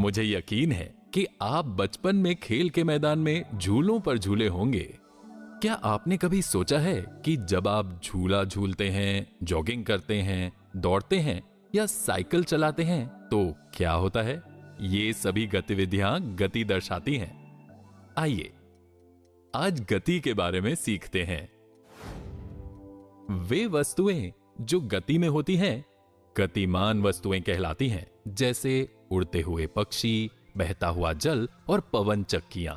मुझे यकीन है कि आप बचपन में खेल के मैदान में झूलों पर झूले होंगे। क्या आपने कभी सोचा है कि जब आप झूला झूलते हैं, जॉगिंग करते हैं, दौड़ते हैं या साइकिल चलाते हैं तो क्या होता है? ये सभी गतिविधियां गति दर्शाती हैं। आइए आज गति के बारे में सीखते हैं। वे वस्तुएं जो गति में होती हैं गतिमान वस्तुएं कहलाती हैं, जैसे उड़ते हुए पक्षी, बहता हुआ जल और पवन चक्कियां।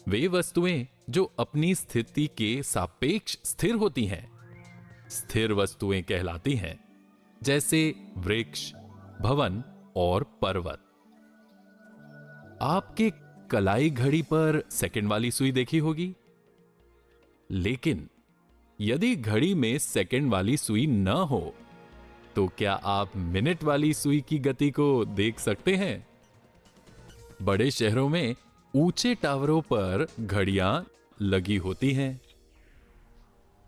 वे वस्तुएं जो अपनी स्थिति के सापेक्ष स्थिर होती हैं स्थिर वस्तुएं कहलाती हैं, जैसे वृक्ष, भवन और पर्वत। आपके कलाई घड़ी पर सेकंड वाली सुई देखी होगी, लेकिन यदि घड़ी में सेकंड वाली सुई न हो तो क्या आप मिनट वाली सुई की गति को देख सकते हैं? बड़े शहरों में ऊंचे टावरों पर घड़ियां लगी होती हैं।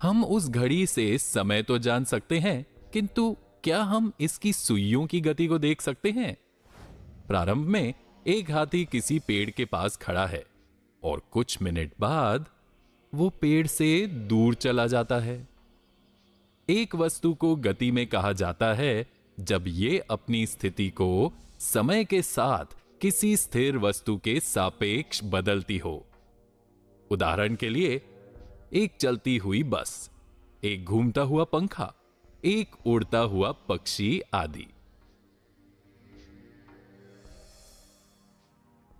हम उस घड़ी से समय तो जान सकते हैं, किंतु क्या हम इसकी सुइयों की गति को देख सकते हैं? प्रारंभ में एक हाथी किसी पेड़ के पास खड़ा है और कुछ मिनट बाद वो पेड़ से दूर चला जाता है। एक वस्तु को गति में कहा जाता है जब ये अपनी स्थिति को समय के साथ किसी स्थिर वस्तु के सापेक्ष बदलती हो। उदाहरण के लिए एक चलती हुई बस, एक घूमता हुआ पंखा, एक उड़ता हुआ पक्षी आदि।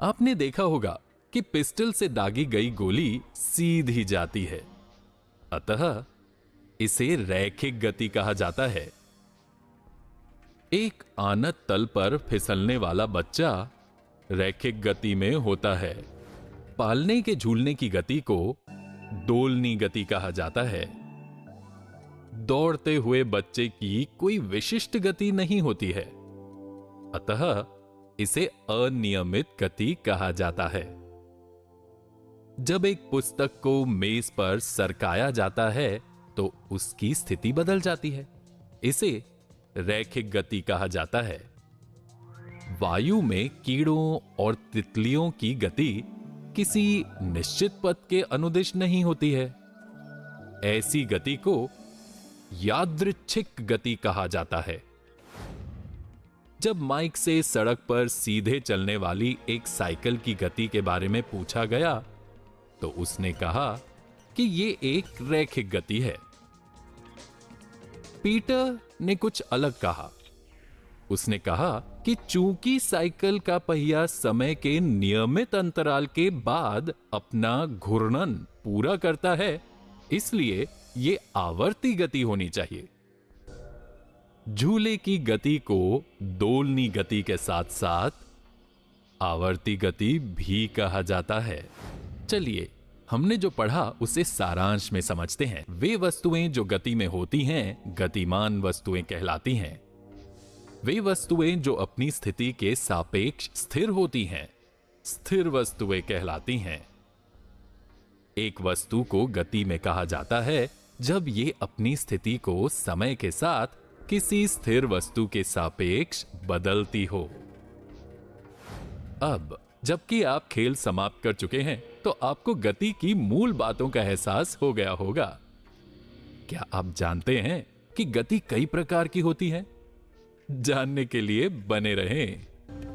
आपने देखा होगा कि पिस्टल से दागी गई गोली सीधी जाती है, अतः इसे रैखिक गति कहा जाता है। एक आनत तल पर फिसलने वाला बच्चा रैखिक गति में होता है। पालने के झूलने की गति को दोलनी गति कहा जाता है। दौड़ते हुए बच्चे की कोई विशिष्ट गति नहीं होती है, अतः इसे अनियमित गति कहा जाता है। जब एक पुस्तक को मेज पर सरकाया जाता है तो उसकी स्थिति बदल जाती है, इसे रैखिक गति कहा जाता है। वायु में कीड़ों और तितलियों की गति किसी निश्चित पथ के अनुदिश नहीं होती है। ऐसी गति को यादृच्छिक गति कहा जाता है। जब माइक से सड़क पर सीधे चलने वाली एक साइकिल की गति के बारे में पूछा गया तो उसने कहा कि यह एक रैखिक गति है। पीटर ने कुछ अलग कहा। उसने कहा कि चूंकि साइकिल का पहिया समय के नियमित अंतराल के बाद अपना घूर्णन पूरा करता है, इसलिए यह आवर्ती गति होनी चाहिए। झूले की गति को दोलनी गति के साथ साथ आवर्ती गति भी कहा जाता है। चलिए हमने जो पढ़ा उसे सारांश में समझते हैं। वे वस्तुएं जो गति में होती हैं गतिमान वस्तुएं कहलाती हैं। वे वस्तुएं जो अपनी स्थिति के सापेक्ष स्थिर होती हैं स्थिर वस्तुएं कहलाती हैं। एक वस्तु को गति में कहा जाता है जब ये अपनी स्थिति को समय के साथ किसी स्थिर वस्तु के सापेक्ष बदलती हो। अब जबकि आप खेल समाप्त कर चुके हैं तो आपको गति की मूल बातों का एहसास हो गया होगा। क्या आप जानते हैं कि गति कई प्रकार की होती है? जानने के लिए बने रहें।